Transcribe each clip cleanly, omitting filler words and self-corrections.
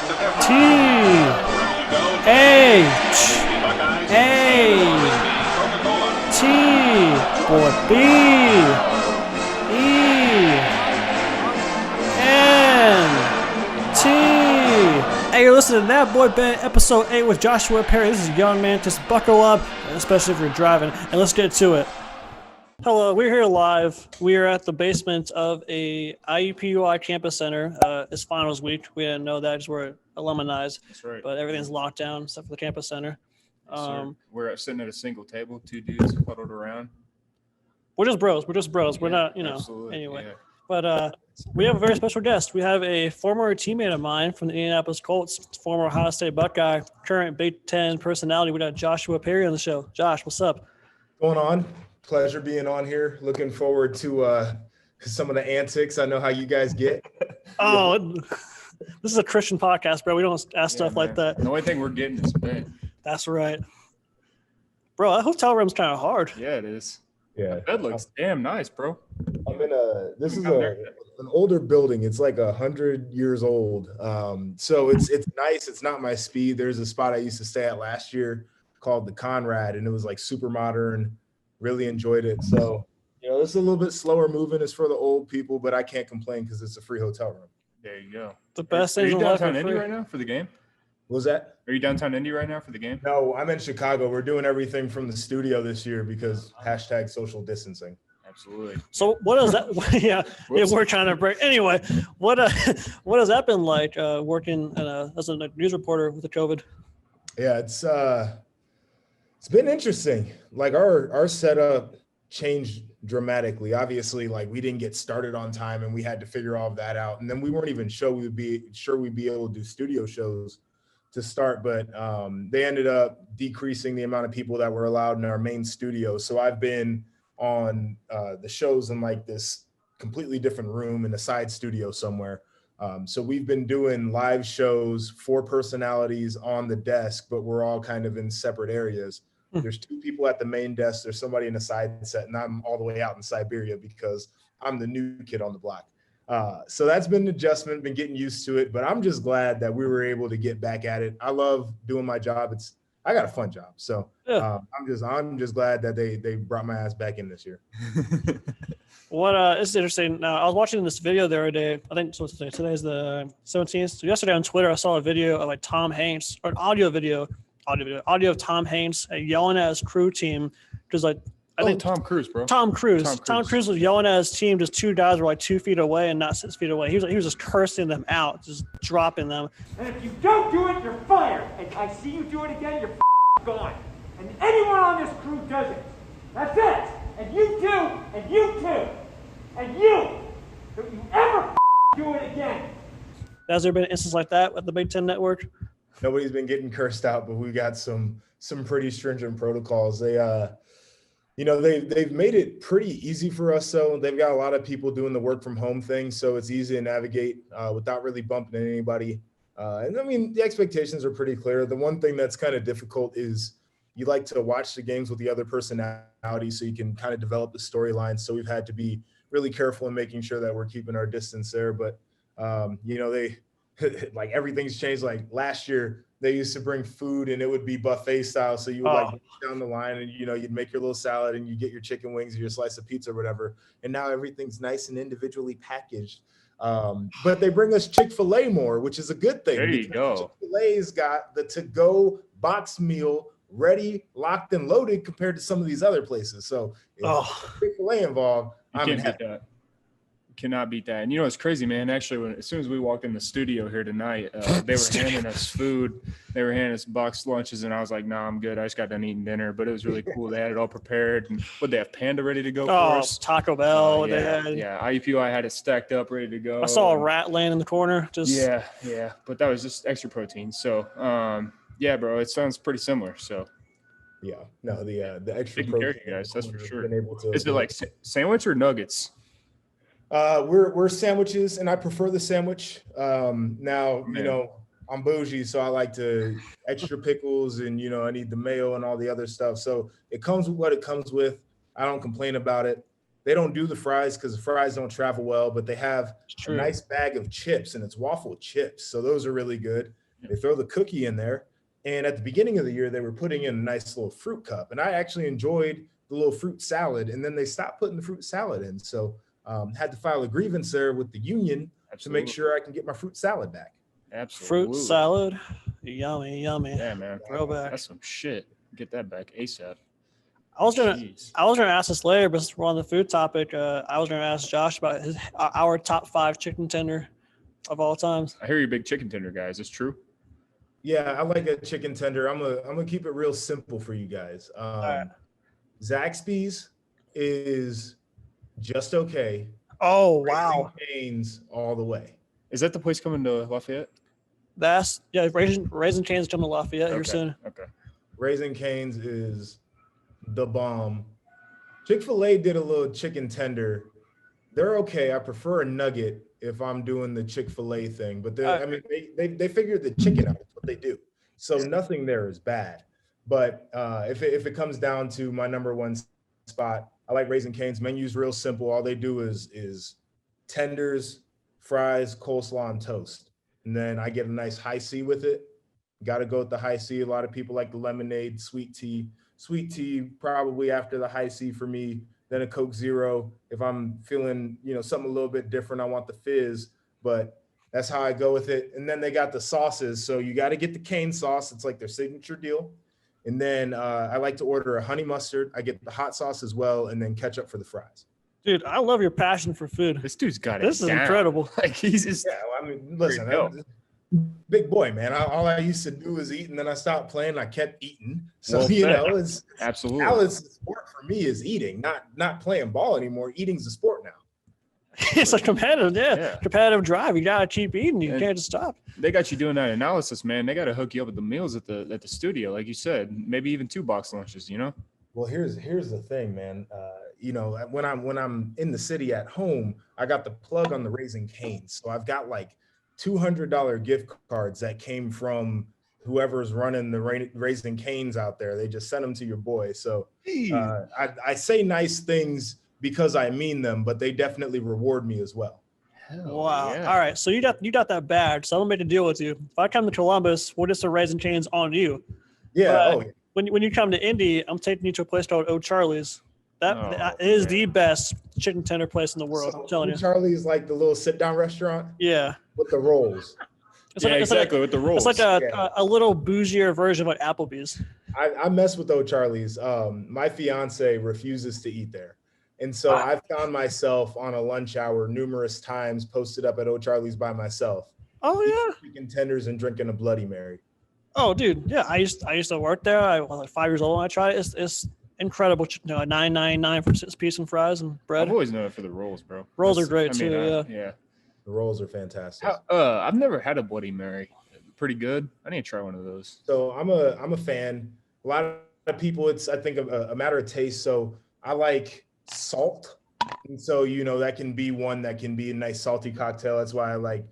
T H A T or B E N T. Hey, you're listening to That Boy Band, episode 8 with Joshua Perry. This is Young Man. Just buckle up, especially if you're driving, and let's get to it. Hello, we're here live. We are at the basement of a IUPUI campus center. It's finals week. We didn't know that because we're alumni. That's right. But everything's locked down except for the campus center. Yes, we're sitting at a single table, two dudes huddled around. We're just bros. We're not, anyway. Yeah. But we have a very special guest. We have a former teammate of mine from the Indianapolis Colts, former Ohio State Buckeye, current Big Ten personality. We got Joshua Perry on the show. Josh, what's up? Going on? Pleasure being on here. Looking forward to some of the antics. I know how you guys get. Oh, this is a Christian podcast, bro. We don't ask stuff like that. The only thing we're getting is bed. That's right. Bro, that hotel room's kind of hard. Yeah, it is. Yeah. The bed looks damn nice, bro. I'm in this is an older building. It's like 100 years old. So it's nice. It's not my speed. There's a spot I used to stay at last year called the Conrad, and it was like super modern. Really enjoyed it. So, this is a little bit slower moving. It's for the old people, but I can't complain because it's a free hotel room. There you go. The best thing. Are you downtown Indy right now for the game? What was that? Are you downtown Indy right now for the game? No, I'm in Chicago. We're doing everything from the studio this year because #social distancing. Absolutely. So what is that? yeah, we're trying to break. Anyway, what has that been like working as a news reporter with the COVID? Yeah, it's been interesting. Like our setup changed dramatically. Obviously, like we didn't get started on time and we had to figure all of that out. And then we weren't even sure we'd be able to do studio shows to start, but they ended up decreasing the amount of people that were allowed in our main studio. So I've been on the shows in like this completely different room in a side studio somewhere. So we've been doing live shows, 4 personalities on the desk, but we're all kind of in separate areas. There's 2 people at the main desk. There's somebody in the side set, and I'm all the way out in Siberia because I'm the new kid on the block. So that's been an adjustment, been getting used to it, but I'm just glad that we were able to get back at it. I love doing my job. I got a fun job. So I'm just glad that they brought my ass back in this year. It's interesting. Now I was watching this video the other day. I think today's the 17th. So yesterday on Twitter, I saw a video of like Tom Hanks, or an audio of Tom Hanks yelling at his crew team because I think Tom Cruise, bro. Tom Cruise was yelling at his team. Just 2 guys were like 2 feet away and not 6 feet away. He was just cursing them out, just dropping them. And if you don't do it, you're fired. And I see you do it again, you're gone. And anyone on this crew does it. That's it. And you too. And you too. And you. Don't you ever do it again. Has there been an instance like that at the Big Ten Network? Nobody's been getting cursed out, but we got some pretty stringent protocols. They've made it pretty easy for us. So they've got a lot of people doing the work from home thing. So it's easy to navigate without really bumping into anybody. And I mean, the expectations are pretty clear. The one thing that's kind of difficult is you like to watch the games with the other personality so you can kind of develop the storyline. So we've had to be really careful in making sure that we're keeping our distance there. But, they like everything's changed. Like last year, they used to bring food and it would be buffet style. So you would like down the line and, you'd make your little salad and you get your chicken wings or your slice of pizza or whatever. And now everything's nice and individually packaged. But they bring us Chick-fil-A more, which is a good thing. There you go. Chick-fil-A's got the to-go box meal ready, locked and loaded compared to some of these other places. So if Chick-fil-A involved, I'm happy. Cannot beat that. And it's crazy, man. Actually, as soon as we walked in the studio here tonight, they were handing us food. They were handing us boxed lunches, and I was like, "Nah, I'm good. I just got done eating dinner." But it was really cool. They had it all prepared, and they have Panda ready to go for us. Taco Bell. IUPUI had it stacked up, ready to go. I saw a rat laying in the corner. Yeah. But that was just extra protein. So, bro, it sounds pretty similar. So. Yeah. No, the extra taking protein. Care of you guys, that's for sure. Is it like sandwich or nuggets? We're sandwiches, and I prefer the sandwich. Now, I'm bougie, so I like to extra pickles, and I need the mayo and all the other stuff. So it comes with what it comes with. I don't complain about it. they don't do the fries because the fries don't travel well, but they have a nice bag of chips, and it's waffle chips. So those are really good. They throw the cookie in there. And at the beginning of the year, they were putting in a nice little fruit cup. And I actually enjoyed the little fruit salad. And then they stopped putting the fruit salad in. So had to file a grievance there with the union to make sure I can get my fruit salad back. Absolutely. Fruit salad. Yummy, yummy. Yeah, man. Throwback. That's some shit. Get that back ASAP. I was gonna ask this later, but since we're on the food topic, I was gonna ask Josh about our top 5 chicken tender of all times. I hear you're a big chicken tender guy. Is this true? Yeah, I like a chicken tender. I'm gonna keep it real simple for you guys. Right. Zaxby's is just okay. Oh wow! Raising Cane's all the way. Is that the place coming to Lafayette? That's Raisin Cane's coming to Lafayette here soon. Okay. Raising Cane's is the bomb. Chick-fil-A did a little chicken tender. They're okay. I prefer a nugget if I'm doing the Chick-fil-A thing, but they figured the chicken out. That's what they do. So nothing there is bad. But if it comes down to my number one spot, I like Raising Cane's. Menu's real simple. All they do is tenders, fries, coleslaw, and toast. And then I get a nice high C with it. Got to go with the high C. A lot of people like the lemonade, sweet tea. Sweet tea probably after the high C for me. Then a Coke Zero. If I'm feeling, something a little bit different, I want the fizz. But that's how I go with it. And then they got the sauces. So you got to get the cane sauce. It's like their signature deal. And then I like to order a honey mustard. I get the hot sauce as well, and then ketchup for the fries. Dude, I love your passion for food. This dude's got it. This is down. incredible. Like he's just. Yeah, well, I mean, listen, big boy, man. All I used to do was eat, and then I stopped playing. I kept eating. So it's absolutely. Now it's sport for me is eating, not playing ball anymore. Eating's a sport now. It's a competitive drive. You gotta keep eating. You can't just stop. They got you doing that analysis, man. They got to hook you up with the meals at the studio, like you said. Maybe even 2 box lunches. Well, here's the thing, man. When I'm in the city at home, I got the plug on the Raising Cane's, so I've got like $200 gift cards that came from whoever's running the Raising Cane's out there. They just sent them to your boy. So I say nice things because I mean them, but they definitely reward me as well. Wow. Yeah. All right. So you got that badge. So I'm gonna make a deal with you. If I come to Columbus, we'll just Raising Cane's on you. Yeah. When you come to Indy, I'm taking you to a place called O'Charlie's. That is the best chicken tender place in the world. I'm telling you. O'Charlie's like the little sit down restaurant. Yeah. With the rolls. With the rolls. It's like a little bougier version of like Applebee's. I mess with O'Charlie's. My fiance refuses to eat there. And so I've found myself on a lunch hour numerous times posted up at O'Charlie's by myself. Oh yeah. Chicken tenders and drinking a Bloody Mary. Oh dude, yeah. I used to work there. I was like 5 years old when I tried it. It's incredible. $9.99 for 6 pieces and fries and bread. I've always known it for the rolls, bro. Rolls are great too. Yeah. The rolls are fantastic. I've never had a Bloody Mary. Pretty good. I need to try one of those. So I'm a fan. A lot of people, it's I think a matter of taste. So I like salt, and so that can be one that can be a nice salty cocktail. That's why I like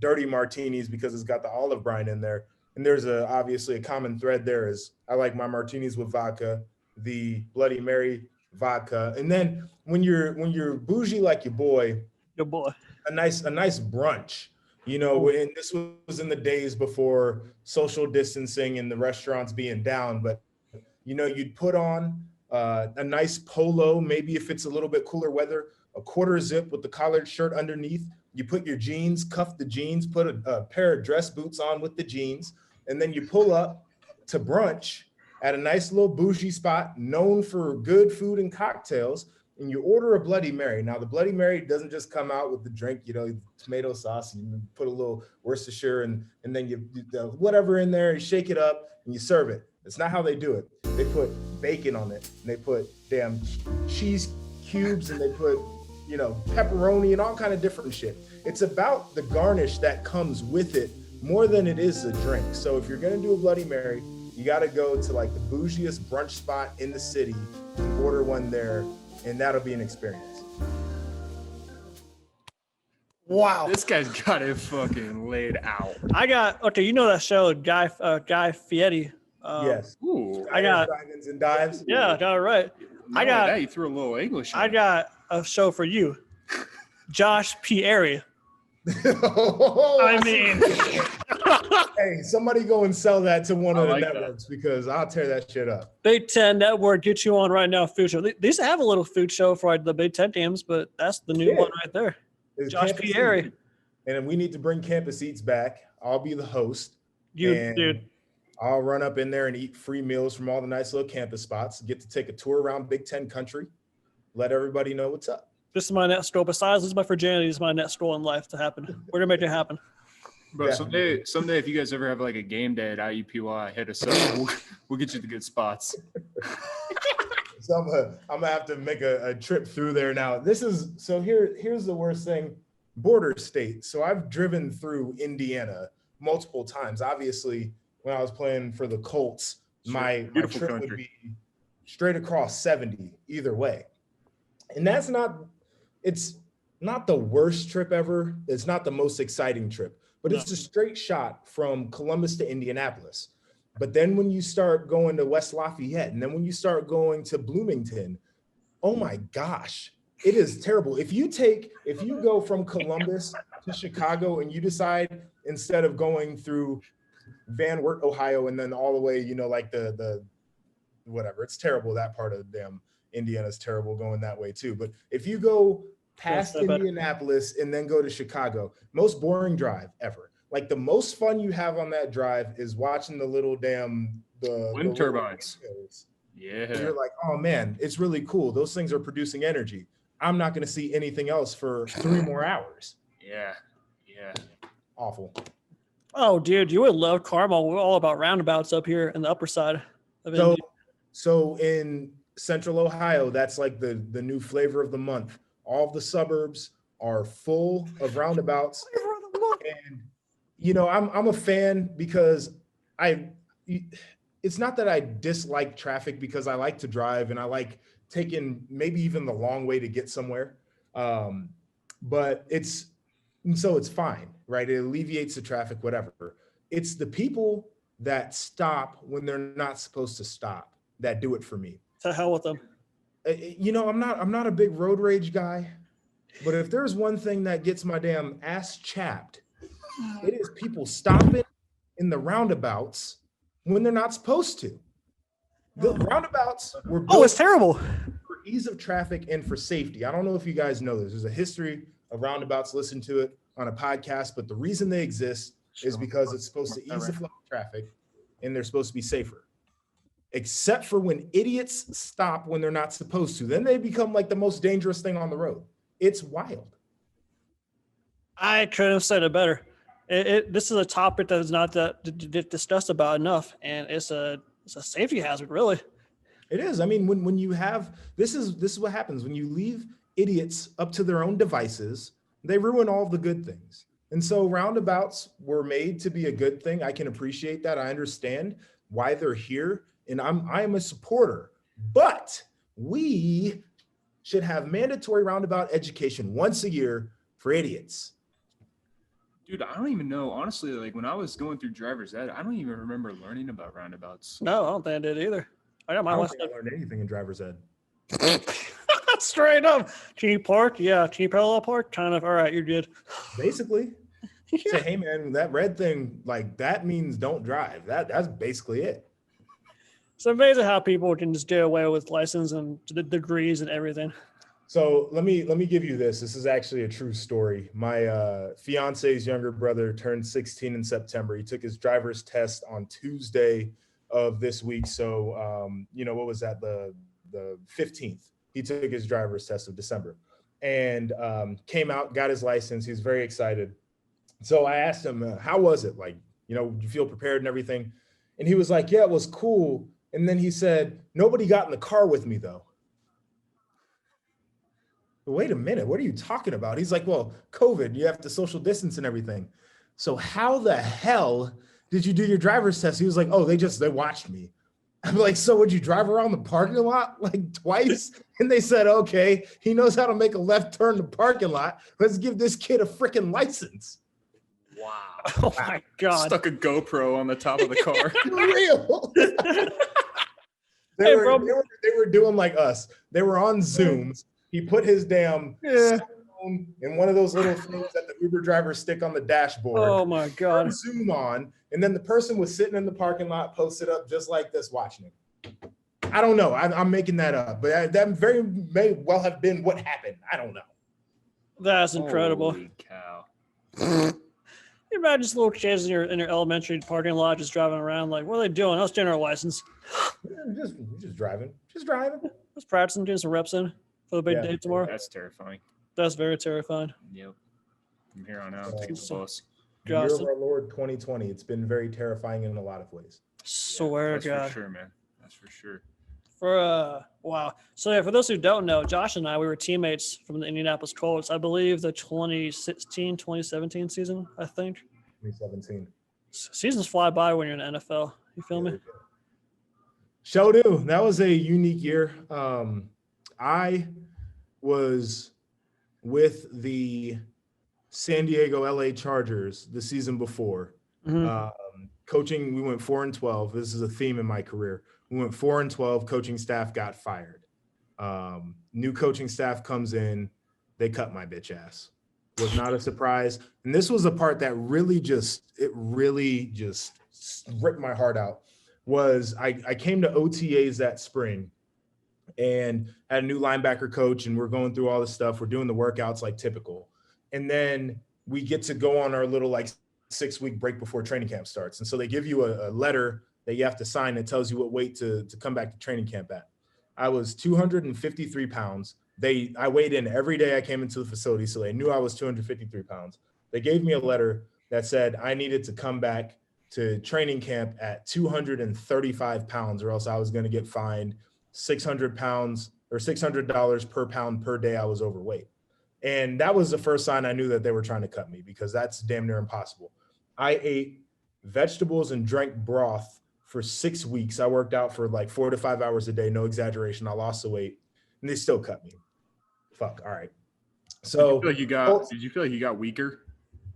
dirty martinis, because it's got the olive brine in there. And there's obviously a common thread there is I like my martinis with vodka, the Bloody Mary vodka, and then when you're bougie like your boy, a nice brunch. And this was in the days before social distancing and the restaurants being down, but you'd put on a nice polo, maybe if it's a little bit cooler weather, a quarter zip with the collared shirt underneath. You put your jeans, cuff the jeans, put a pair of dress boots on with the jeans, and then you pull up to brunch at a nice little bougie spot known for good food and cocktails, and you order a Bloody Mary. Now, the Bloody Mary doesn't just come out with the drink, tomato sauce, and you put a little Worcestershire, and then you whatever in there, and shake it up, and you serve it. That's not how they do it. They put bacon on it, and they put damn cheese cubes, and they put, pepperoni and all kind of different shit. It's about the garnish that comes with it more than it is the drink. So if you're gonna do a Bloody Mary, you gotta go to like the bougiest brunch spot in the city and order one there, and that'll be an experience. Wow. This guy's got it fucking laid out. That show, Guy Fieri. Yes. Ooh. Dragons and Dives. Yeah, got it right. Not only that, you threw a little English on I it. got a show for you. Josh P. Airy. Oh, I mean, hey, somebody go and sell that to one of the like that. networks because I'll tear that shit up. Big Ten Network, get you on right now, food show. They used to have a little food show for like, the Big Ten games, but that's the new one right there. It's Josh Campus P. Airy. Eats. And we need to bring Campus Eats back. I'll be the host. Dude. I'll run up in there and eat free meals from all the nice little campus spots. Get to take a tour around Big Ten country. Let everybody know what's up. This is my next goal. Besides losing my virginity, this is my next goal in life to happen. We're gonna make it happen. Bro, someday, if you guys ever have like a game day at IUPUI, hit us up. We'll get you the good spots. So I'm gonna have to make a trip through there now. Here's the worst thing. Border state. So I've driven through Indiana multiple times. Obviously, when I was playing for the Colts, my trip would be straight across 70 either way. And it's not the worst trip ever. It's not the most exciting trip, but it's a straight shot from Columbus to Indianapolis. But then when you start going to West Lafayette, and then when you start going to Bloomington, oh my gosh, it is terrible. If you go from Columbus to Chicago and you decide instead of going through Van Wert, Ohio, and then all the way, like the whatever, it's terrible. That part of damn Indiana is terrible going that way too. But if you go past Indianapolis and then go to Chicago, most boring drive ever. Like the most fun you have on that drive is watching the little wind turbines. Yeah. You're like, oh man, it's really cool. Those things are producing energy. I'm not going to see anything else for 3 more hours. Yeah. Awful. Oh, dude, you would love Carmel. We're all about roundabouts up here in the upper side of Indy. So in Central Ohio, that's like the new flavor of the month. All of the suburbs are full of roundabouts. And, I'm a fan because it's not that I dislike traffic because I like to drive and I like taking maybe even the long way to get somewhere. But it's fine, right? It alleviates the traffic, whatever. It's the people that stop when they're not supposed to stop that do it for me. To hell with them. I'm not a big road rage guy, but if there's one thing that gets my damn ass chapped, it is people stopping in the roundabouts when they're not supposed to. The roundabouts were built it's terrible for ease of traffic and for safety. I don't know if you guys know this. There's a history of roundabouts. Listen to it on a podcast, but the reason they exist is because it's supposed to ease the flow of traffic and they're supposed to be safer. Except for when idiots stop when they're not supposed to. Then they become like the most dangerous thing on the road. It's wild. I couldn't have said it better. This is a topic that is not discussed about enough, and it's a safety hazard, really. It is. I mean, when you have this is what happens when you leave idiots up to their own devices. They ruin all of the good things. And so roundabouts were made to be a good thing. I can appreciate that. I understand why they're here, and I am a supporter. But we should have mandatory roundabout education once a year for idiots. Dude, I don't even know. Honestly, like when I was going through driver's ed, I don't even remember learning about roundabouts. No, I don't think I did either. I don't think I learned anything in driver's ed. Straight up. Can you park? Yeah. Can you parallel park? Kind of. All right, you're good. Basically. Say, hey man, that red thing, like that means don't drive. That's basically it. It's amazing how people can just get away with license and the degrees and everything. So let me give you this. This is actually a true story. My fiance's younger brother turned 16 in September. He took his driver's test on Tuesday of this week. So what was that? The 15th. He took his driver's test of December and came out, got his license. He was very excited. So I asked him, how was it? Like, did you feel prepared and everything? And he was like, yeah, it was cool. And then he said, nobody got in the car with me though. Wait a minute, what are you talking about? He's like, well, COVID, you have to social distance and everything. So how the hell did you do your driver's test? He was like, oh, they watched me. I'm like, so would you drive around the parking lot like twice? And they said, okay, he knows how to make a left turn in the parking lot. Let's give this kid a freaking license. Wow. Oh my God. Stuck a GoPro on the top of the car. Real. They were doing like us. They were on Zooms. He put his damn cell phone in one of those little things that the Uber drivers stick on the dashboard. Oh my God. Zoom on, and then the person was sitting in the parking lot, posted up just like this, watching him. I don't know. I'm making that up, but that very may well have been what happened. I don't know. That's incredible. Holy cow. You imagine just little kids in your elementary parking lot just driving around like, what are they doing? How's getting our license? Just driving. Just driving. Just practicing, doing some reps in for the big day tomorrow. That's terrifying. That's very terrifying. Yep. From here on out, take the bus. Year of our Lord 2020. It's been very terrifying in a lot of ways. Swear to God. That's for sure, man. That's for sure. Wow. So yeah, for those who don't know, Josh and I, we were teammates from the Indianapolis Colts. I believe the 2016, 2017 season, I think. 2017. Seasons fly by when you're in the NFL. You feel me? Show do. That was a unique year. I was with the San Diego LA Chargers the season before. Coaching, we went 4-12. This is a theme in my career. We went 4-12. Coaching staff got fired. New coaching staff comes in. They cut my bitch ass. Was not a surprise. And this was a part that really just ripped my heart out. Was I came to OTAs that spring and had a new linebacker coach, and we're going through all this stuff. We're doing the workouts like typical. And then we get to go on our little like 6-week break before training camp starts. And so they give you a letter that you have to sign that tells you what weight to come back to training camp at. I was 253 pounds. I weighed in every day I came into the facility, so they knew I was 253 pounds. They gave me a letter that said I needed to come back to training camp at 235 pounds, or else I was going to get fined 600 pounds or $600 per pound per day I was overweight. And that was the first sign I knew that they were trying to cut me, because that's damn near impossible. I ate vegetables and drank broth for 6 weeks. I worked out for like 4 to 5 hours a day. No exaggeration. I lost the weight and they still cut me. Fuck. All right. So did you feel like you got weaker?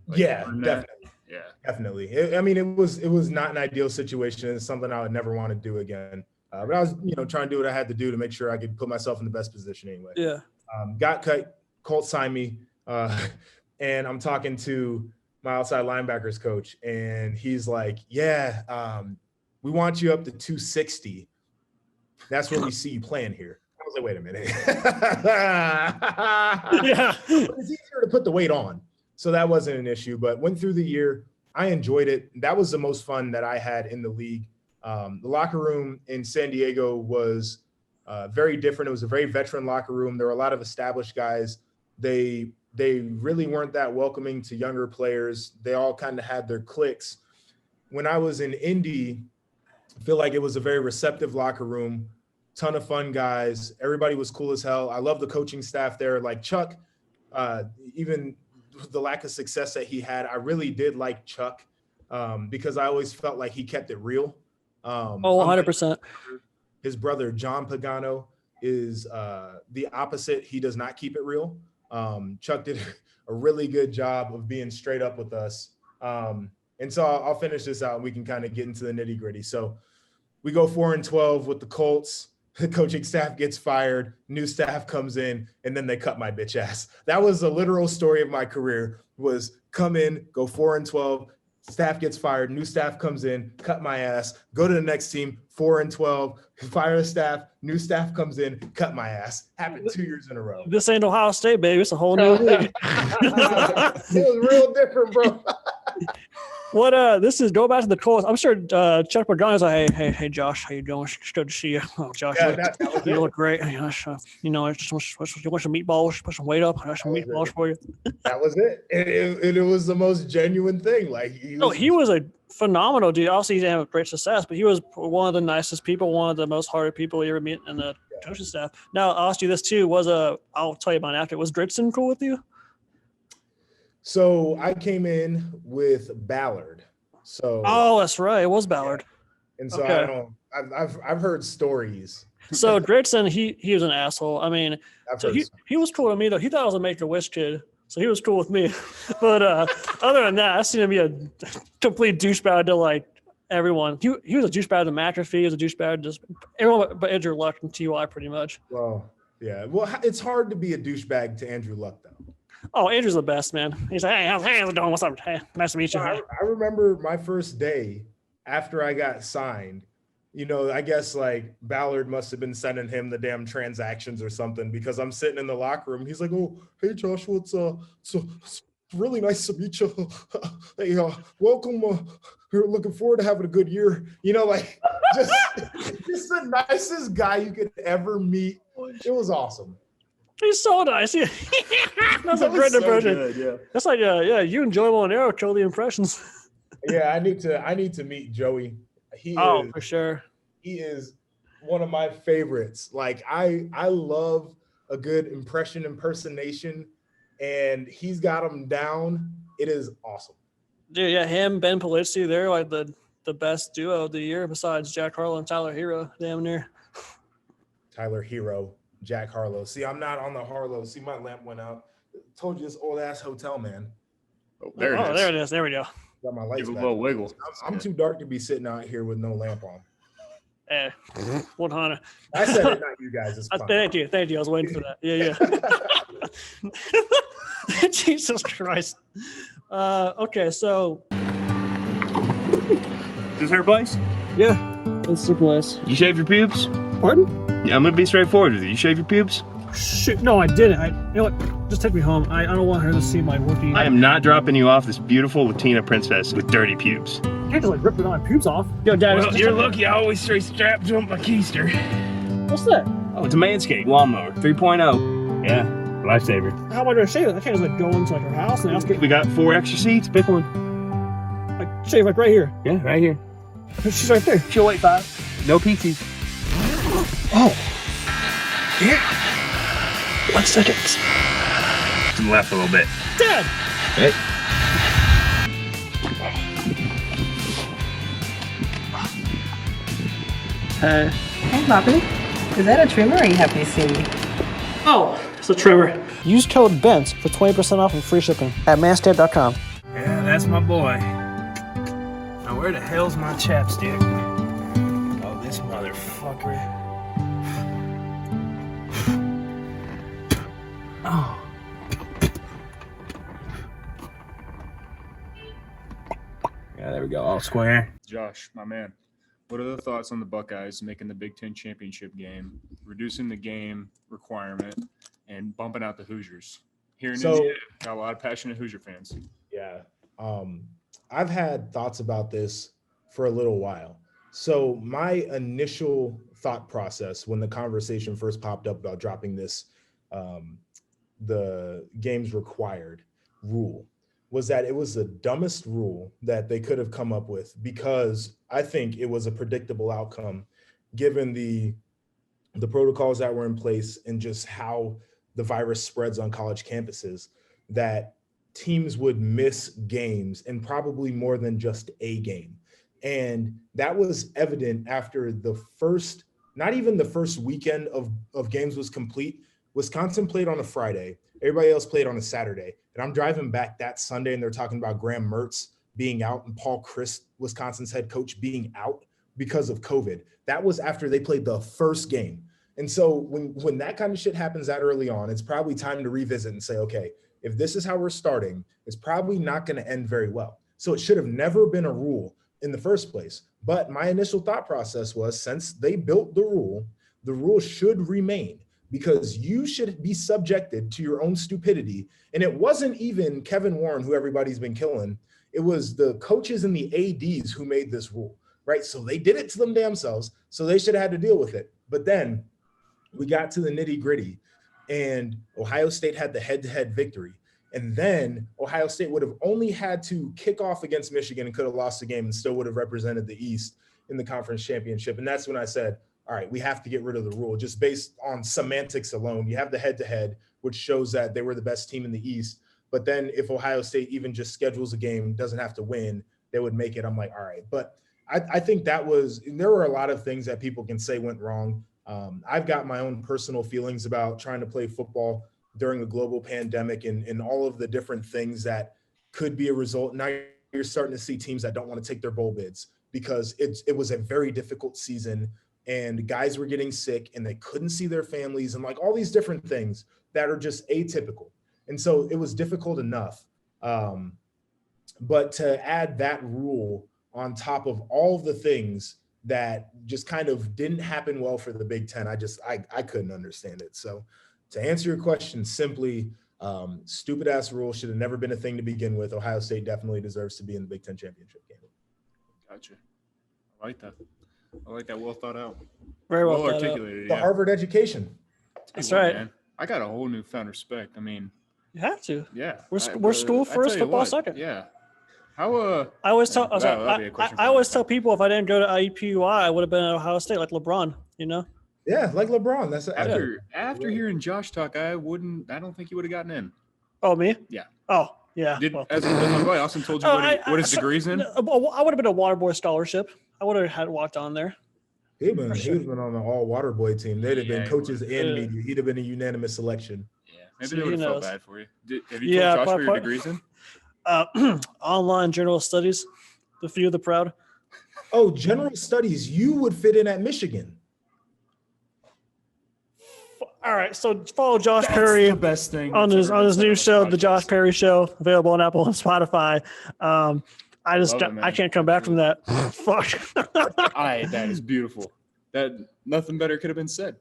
Like, yeah, definitely. Yeah, definitely. I mean, it was not an ideal situation. It's something I would never want to do again. But I was, trying to do what I had to do to make sure I could put myself in the best position anyway. Yeah. Got cut. Colts signed me. And I'm talking to my outside linebackers coach, and he's like, yeah, we want you up to 260. That's where we see you playing here. I was like, wait a minute. Yeah. It's easier to put the weight on. So that wasn't an issue, but went through the year. I enjoyed it. That was the most fun that I had in the league. The locker room in San Diego was very different. It was a very veteran locker room. There were a lot of established guys. They really weren't that welcoming to younger players. They all kind of had their cliques. When I was in Indy, I feel like it was a very receptive locker room, ton of fun guys. Everybody was cool as hell. I love the coaching staff there. Like Chuck, even the lack of success that he had, I really did like Chuck because I always felt like he kept it real. 100%. His brother, John Pagano, is the opposite. He does not keep it real. Chuck did a really good job of being straight up with us. And so I'll finish this out and we can kind of get into the nitty gritty. So we go 4-12 with the Colts. The coaching staff gets fired, new staff comes in, and then they cut my bitch ass. That was a literal story of my career, was come in, go 4-12, staff gets fired, new staff comes in, cut my ass, go to the next team, 4-12, fire the staff, new staff comes in, cut my ass. Happened 2 years in a row. This ain't Ohio State, baby. It's a whole new league. It was real different, bro. This is go back to the Colts. I'm sure Chuck Pagano's like, hey, Josh, how you doing? It's good to see you. Oh, Josh, you look great. I just want some meatballs, put some weight up. I got some meatballs for you. That was it. It was the most genuine thing. Like he was a phenomenal dude. Obviously, he didn't have great success, but he was one of the nicest people, one of the most hearted people you ever meet in the coaching staff. Now, I'll ask you this too. I'll tell you about it after. Was Gregson cool with you? So I came in with Ballard. That's right. It was Ballard. And so okay. I've heard stories. So Gregson, he was an asshole. I mean, he was cool with me though. He thought I was a Make-A-Wish kid, so he was cool with me. But other than that, I seen him be a complete douchebag to like everyone. He was a douchebag to McAfee. He was a douchebag just everyone but Andrew Luck and Ty pretty much. Well, yeah. Well, it's hard to be a douchebag to Andrew Luck though. Oh, Andrew's the best, man. He's like, hey, how's it going? What's up? Hey, nice to meet you. I remember my first day after I got signed. You know, I guess like Ballard must have been sending him the damn transactions or something because I'm sitting in the locker room. He's like, "Oh, hey Joshua, it's really nice to meet you. Hey, welcome. We're looking forward to having a good year." You know, like just the nicest guy you could ever meet. It was awesome. He's so nice. That's a great impression. Good, yeah. That's like, you and Joey Monero kill the impressions. Yeah, I need to meet Joey. For sure. He is one of my favorites. Like I love a good impersonation, and he's got them down. It is awesome. Dude, yeah, him, Ben Polizzi, they're like the best duo of the year besides Jack Harlow and Tyler Hero, damn near. Tyler Hero, Jack Harlow. See, I'm not on the Harlow. See, my lamp went out. Told you this old ass hotel, man. Oh, there it is. There it is. There we go. Got my lights Give a back. little wiggle. I'm too dark to be sitting out here with no lamp on. 100. I said it, not you guys. It's fine. Thank you. I was waiting for that. Yeah. Jesus Christ. Okay, so. Is this her place? Yeah, it's the place. You shave your pubes? Pardon? Yeah, I'm gonna be straightforward with you. You shave your pubes? Shoot, no, I didn't. You know what? Just take me home. I don't want her to see my rookie. I am not dropping you off this beautiful Latina princess with dirty pubes. I can't just like rip my pubes off. Yo, Dad. Well, you're lucky I always stay strapped to my keister. What's that? Oh, it's a Manscape lawnmower 3.0. Yeah, lifesaver. How am I gonna shave it? I can't just like go into like her house and ask her. We got 4 extra seats. Pick one. Like shave like right here. Yeah, right here. She's right there. She'll wait 5. No peaches. Oh. Yeah. 1 second. To the left a little bit. Dad. Hey. Hey, Bobby. Is that a trimmer or are you happy to see me? Oh, it's a trimmer. Use code BENT for 20% off and free shipping at manscape.com. Yeah, that's my boy. Now where the hell's my chapstick? Oh, this motherfucker. Oh. Yeah, there we go. All square. Josh, my man, what are the thoughts on the Buckeyes making the Big Ten championship game, reducing the game requirement, and bumping out the Hoosiers? Here in Indiana, got a lot of passionate Hoosier fans. Yeah. I've had thoughts about this for a little while. So my initial thought process when the conversation first popped up about dropping this, the games required rule, was that it was the dumbest rule that they could have come up with, because I think it was a predictable outcome given the protocols that were in place and just how the virus spreads on college campuses, that teams would miss games, and probably more than just a game. And that was evident after the first, not even the first weekend of games was complete. Wisconsin played on a Friday. Everybody else played on a Saturday. And I'm driving back that Sunday, and they're talking about Graham Mertz being out and Paul Chryst, Wisconsin's head coach, being out because of COVID. That was after they played the first game. And so when that kind of shit happens that early on, it's probably time to revisit and say, okay, if this is how we're starting, it's probably not going to end very well. So it should have never been a rule in the first place. But my initial thought process was, since they built the rule should remain, because you should be subjected to your own stupidity. And it wasn't even Kevin Warren, who everybody's been killing. It was the coaches and the ADs who made this rule, right? So they did it to them damn selves. So they should have had to deal with it. But then we got to the nitty gritty, and Ohio State had the head-to-head victory. And then Ohio State would have only had to kick off against Michigan and could have lost the game and still would have represented the East in the conference championship. And that's when I said, all right, we have to get rid of the rule just based on semantics alone. You have the head-to-head, which shows that they were the best team in the East. But then if Ohio State even just schedules a game, doesn't have to win, they would make it. I'm like, all right. But I think there were a lot of things that people can say went wrong. I've got my own personal feelings about trying to play football during a global pandemic and all of the different things that could be a result. Now you're starting to see teams that don't want to take their bowl bids because it was a very difficult season and guys were getting sick and they couldn't see their families and like all these different things that are just atypical. And so it was difficult enough. But to add that rule on top of all of the things that just kind of didn't happen well for the Big Ten, I couldn't understand it. So to answer your question simply, stupid ass rule should have never been a thing to begin with. Ohio State definitely deserves to be in the Big Ten championship game. Gotcha. I like that. I like that. Well thought out. Very well thought articulated. The Harvard education. That's right. Man, I got a whole newfound respect. I mean, You have to. yeah. We're school first, football second. Yeah. How I always tell that'd be a question I for always me. tell people if I didn't go to IUPUI, I would have been at Ohio State like LeBron, you know? Yeah, like LeBron. That's After hearing Josh talk, I don't think he would have gotten in. Oh, me? Yeah. Oh, yeah. well. As my boy Austin told you what his degree's in? I would have been a water boy scholarship. I would have had walked on there. He'd been on the all water boy team. They'd have been coaches and would. media. He'd have been a unanimous selection. Yeah. Maybe So they would he have felt knows. bad for you. Have you told Josh what your probably- degree's in? Online journal studies, the few, the proud. Oh, general studies. You would fit in at Michigan. All right, so follow Josh Perry the best thing on that's his ever been new said show, on The this Josh podcast. Perry Show, available on Apple and Spotify. Love it, man. I can't come back from that. Fuck. That is beautiful. That nothing better could have been said.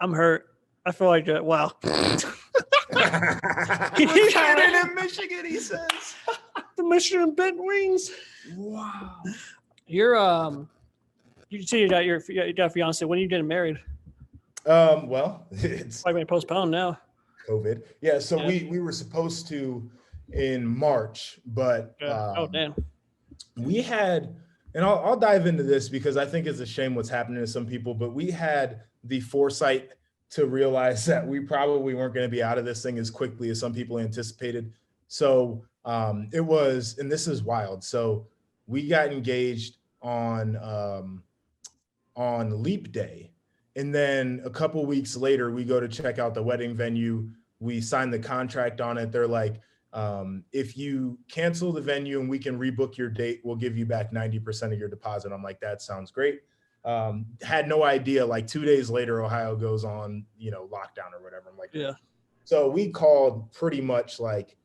I'm hurt. I feel like wow. in Michigan, he says. The Michigan bent wings. Wow. You're you see you got a fiance. When are you getting married? Well, it's Probably been postponed now. COVID. Yeah, so Yeah. we were supposed to in March, but Oh damn. we had, and I'll dive into this because I think it's a shame what's happening to some people, but we had the foresight to realize that we probably weren't going to be out of this thing as quickly as some people anticipated. So it was, and this is wild. So we got engaged on Leap Day. And then a couple weeks later, we go to check out the wedding venue. We sign the contract on it. They're like, if you cancel the venue and we can rebook your date, we'll give you back 90% of your deposit. I'm like, that sounds great. Had no idea. Like 2 days later, Ohio goes on, lockdown or whatever. I'm like, Yeah. So we called pretty much like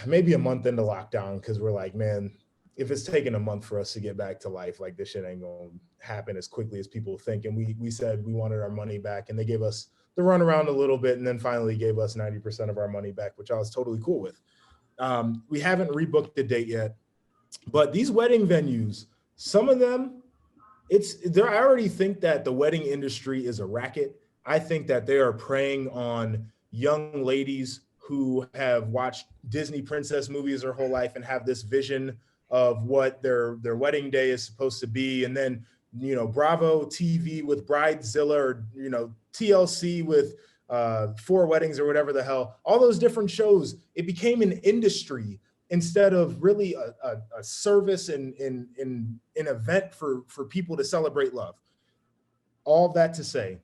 maybe a month into lockdown because we're like, man, if it's taking a month for us to get back to life, like this shit ain't gonna happen as quickly as people think. And we said we wanted our money back, and they gave us the runaround a little bit, and then finally gave us 90% of our money back, which I was totally cool with. We haven't rebooked the date yet, but these wedding venues, some of them, I already think that the wedding industry is a racket. I think that they are preying on young ladies who have watched Disney princess movies their whole life and have this vision of what their wedding day is supposed to be. And then, Bravo TV with Bridezilla, or, TLC with 4 Weddings or whatever the hell, all those different shows, it became an industry instead of really a service and an event for people to celebrate love. All that to say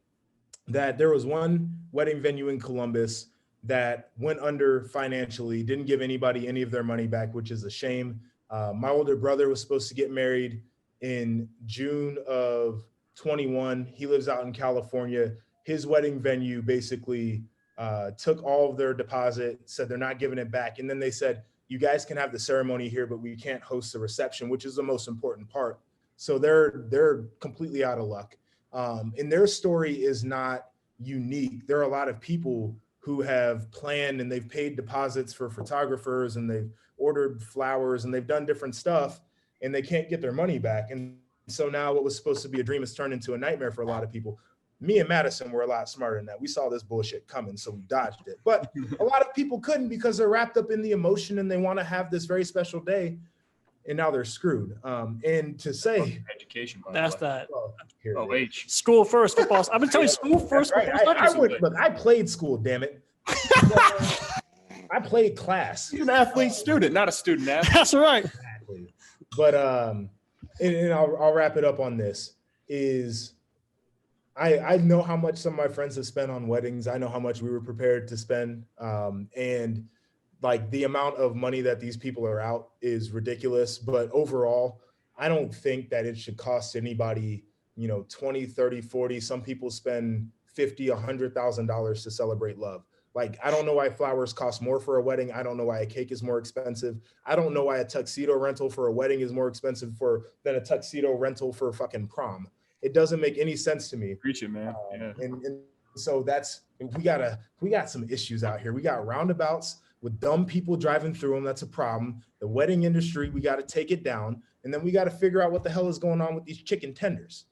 that there was one wedding venue in Columbus that went under financially, didn't give anybody any of their money back, which is a shame. My older brother was supposed to get married in June of 21. He lives out in California. His wedding venue basically took all of their deposit, said they're not giving it back. And then they said, you guys can have the ceremony here, but we can't host the reception, which is the most important part. So they're completely out of luck. And their story is not unique. There are a lot of people who have planned and they've paid deposits for photographers and they've ordered flowers and they've done different stuff and they can't get their money back. And so now what was supposed to be a dream has turned into a nightmare for a lot of people. Me and Madison were a lot smarter than that. We saw this bullshit coming, so we dodged it. But a lot of people couldn't because they're wrapped up in the emotion and they want to have this very special day, and now they're screwed. And to say Education. By That's the way. that. well, here it is. OH. School first football. I've been telling you, school first Right. football. I played school, damn it. I played class. You're an athlete student, not a student athlete. That's right. Exactly. But and I'll wrap it up on this is I know how much some of my friends have spent on weddings. I know how much we were prepared to spend. And like the amount of money that these people are out is ridiculous. But overall, I don't think that it should cost anybody, 20, 30, 40. Some people spend $50, $100,000 to celebrate love. Like, I don't know why flowers cost more for a wedding. I don't know why a cake is more expensive. I don't know why a tuxedo rental for a wedding is more expensive than a tuxedo rental for fucking prom. It doesn't make any sense to me. Preach it, man. Yeah. And so we got some issues out here. We got roundabouts with dumb people driving through them. That's a problem. The wedding industry, we got to take it down. And then we got to figure out what the hell is going on with these chicken tenders.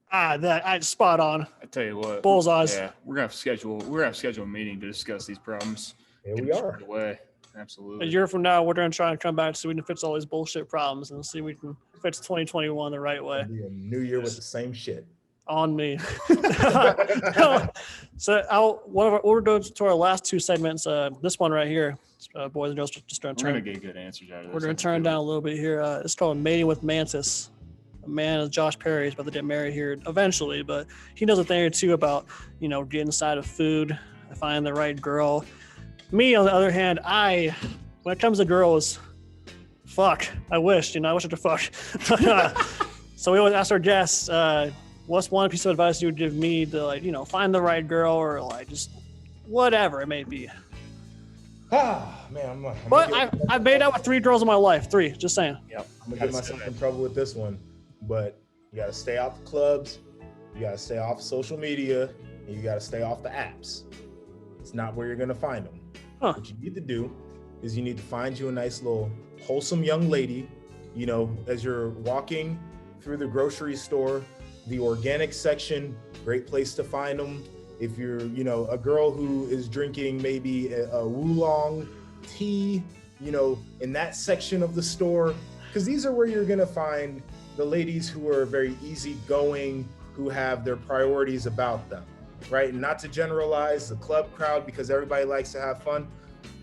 Spot on. I tell you what. Bullseyes. Yeah, we're gonna have to schedule a meeting to discuss these problems. Here we are. Away. Absolutely. A year from now, we're going to try and come back so we can fix all these bullshit problems and see if we can fix 2021 the right way. It'll be a new year with the same shit. On me. So we're going to our last two segments. This one right here, boys and girls, just going to We're gonna get good answers out of this. We're going to turn down a little bit here. It's called Mating with Mantis. A man is Josh Perry. He's about to get married here eventually, but he knows a thing or two about, getting inside of food, finding the right girl. Me, on the other hand, when it comes to girls, fuck. I wish I could fuck. So we always ask our guests, what's one piece of advice you would give me to find the right girl or just whatever it may be. Man, I've made out with 3 girls in my life. 3, just saying. Yep. I'm gonna get myself in trouble with this one, but you gotta stay out the clubs, you gotta stay off social media, and you gotta stay off the apps. It's not where you're gonna find them. What you need to do is you need to find you a nice little wholesome young lady, as you're walking through the grocery store, the organic section, great place to find them. If you're, a girl who is drinking maybe a oolong tea, in that section of the store, because these are where you're going to find the ladies who are very easygoing, who have their priorities about them, right? And not to generalize the club crowd because everybody likes to have fun.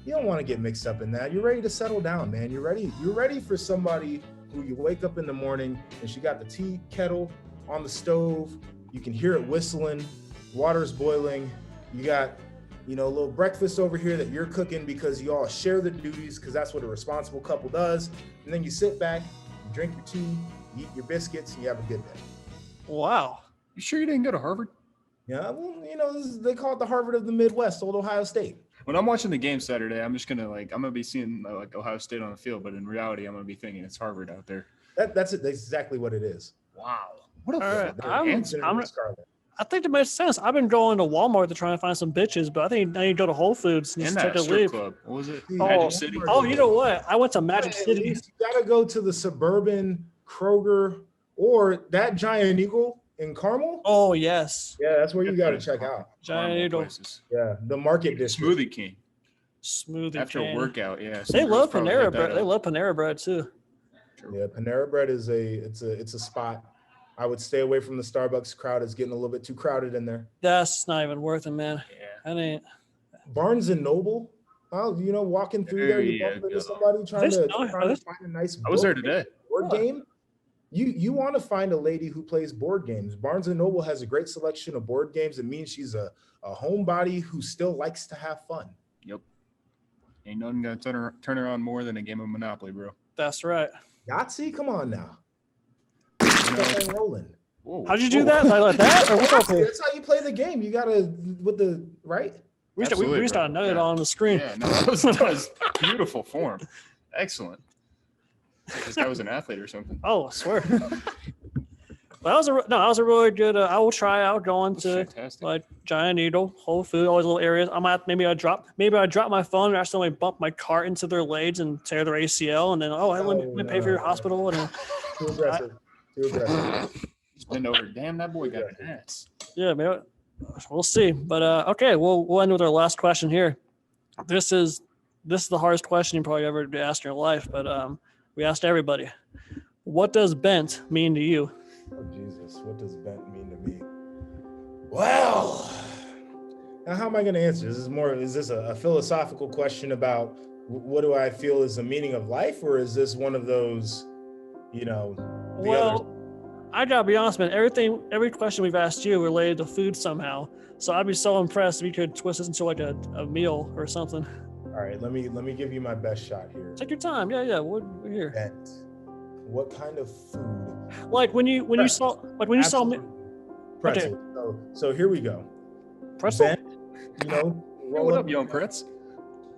You don't want to get mixed up in that. You're ready to settle down, man. You're ready for somebody who you wake up in the morning and she got the tea kettle on the stove. You can hear it whistling, water's boiling. You got, a little breakfast over here that you're cooking because you all share the duties because that's what a responsible couple does. And then you sit back, you drink your tea, you eat your biscuits, and you have a good day. Wow. You sure you didn't go to Harvard? Yeah, well, they call it the Harvard of the Midwest, old Ohio State. When I'm watching the game Saturday, I'm just gonna I'm gonna be seeing Ohio State on the field, but in reality, I'm gonna be thinking it's Harvard out there. That's it. That's exactly what it is. Wow. What a All right. I think it makes sense. I've been going to Walmart to try and find some bitches, but I think I need to go to Whole Foods and just take a leap. Club. What was it? Magic City? Oh, you know what? I went to Magic City. You gotta go to the suburban Kroger or that Giant Eagle in Carmel. Oh, yes. Yeah, that's where you gotta check out. Giant Eagle. Yeah, the Market District. Smoothie King. Smoothie After King. a workout, yeah. They love Panera Bread. They love Panera Bread too. Yeah, Panera Bread is it's a spot. I would stay away from the Starbucks crowd. It's getting a little bit too crowded in there. That's not even worth it, man. Yeah. I ain't. Barnes and Noble. Walking through there, you bump into somebody trying to find a nice book. I was there today. Board game. You want to find a lady who plays board games. Barnes and Noble has a great selection of board games. It means she's a homebody who still likes to have fun. Yep. Ain't nothing gonna turn her on more than a game of Monopoly, bro. That's right. Yahtzee, come on now. Rolling. Whoa. How'd you do that? Like that? Or what? That's how you play the game. You gotta with the right. We just got to note it on the screen. Yeah, no, that was beautiful form. Excellent. Like this guy was an athlete or something. Oh, I swear. That was a really good. I will try out going to like Giant Eagle, Whole Food, all these little areas. I might maybe I drop my phone and accidentally bump my cart into their legs and tear their ACL, and then let me pay for your hospital. And too aggressive. Bend over. Damn, that boy got an ass. Yeah, maybe we'll see. But okay, we'll end with our last question here. This is the hardest question you probably ever asked in your life, but we asked everybody. What does bent mean to you? Oh Jesus, what does bent mean to me? Well, now how am I going to answer? Is this a philosophical question about what do I feel is the meaning of life, or is this one of those, I gotta be honest, man. Every question we've asked you related to food somehow. So I'd be so impressed if you could twist this into like a meal or something. All right, let me give you my best shot here. Take your time. Yeah. We're here. Bent. What kind of food? Like when you saw me. Pretzel. Okay. So here we go. Pretzel. Bent, you know, What up, young Prince?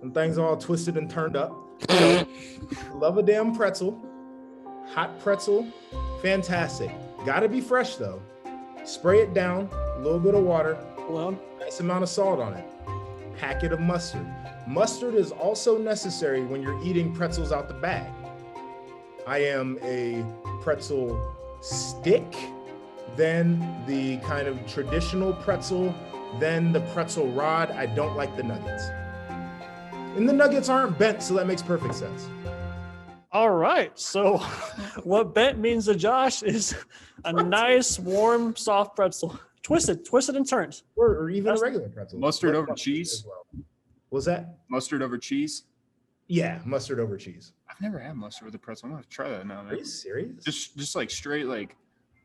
and things all twisted and turned up. Love a damn pretzel. Hot pretzel, fantastic. Gotta be fresh though. Spray it down, a little bit of water, Hold on. nice amount of salt on it. Packet of mustard. Mustard is also necessary when you're eating pretzels out the bag. I am a pretzel stick, then the kind of traditional pretzel, then the pretzel rod. I don't like the nuggets. And the nuggets aren't bent, so that makes perfect sense. All right. So what bent means to Josh is a nice, warm, soft pretzel. Twisted and turned. Or even a regular pretzel. Mustard over Mustard cheese? as well. Was that? Mustard over cheese? Yeah, mustard over cheese. I've never had mustard with a pretzel. I'm gonna have to try that now, Are man. you serious? Just like straight like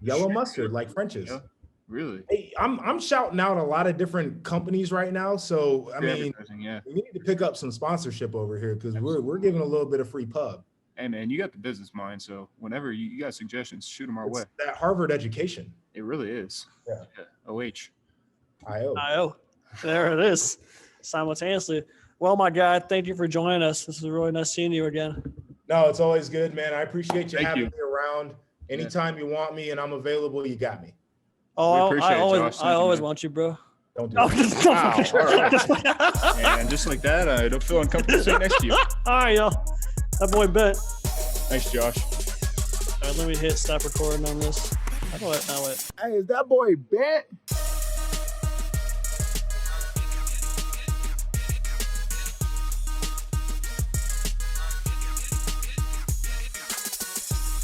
Yellow straight- mustard, like French's. Yeah, really. Hey, I'm shouting out a lot of different companies right now. So I mean, Advertising, yeah. we need to pick up some sponsorship over here because we're giving a little bit of free pub. Hey man, you got the business mind, so whenever you got suggestions, shoot them our way. It's that Harvard education. It really is. Yeah. OH. IO. There it is. Simultaneously. Well, my guy, thank you for joining us. This is really nice seeing you again. No, it's always good, man. I appreciate you Thank having you. me around. Anytime you want me and I'm available, you got me. Oh, appreciate I it, always, Josh. Thank I you, always man. want you, bro. Don't do Oh, it. Wow, all right. And just like that, I don't feel uncomfortable sitting next to you. All right, y'all. That boy bet. Thanks, Josh. All right, let me hit stop recording on this. How do I? Oh, wait. Hey, is that boy Bet?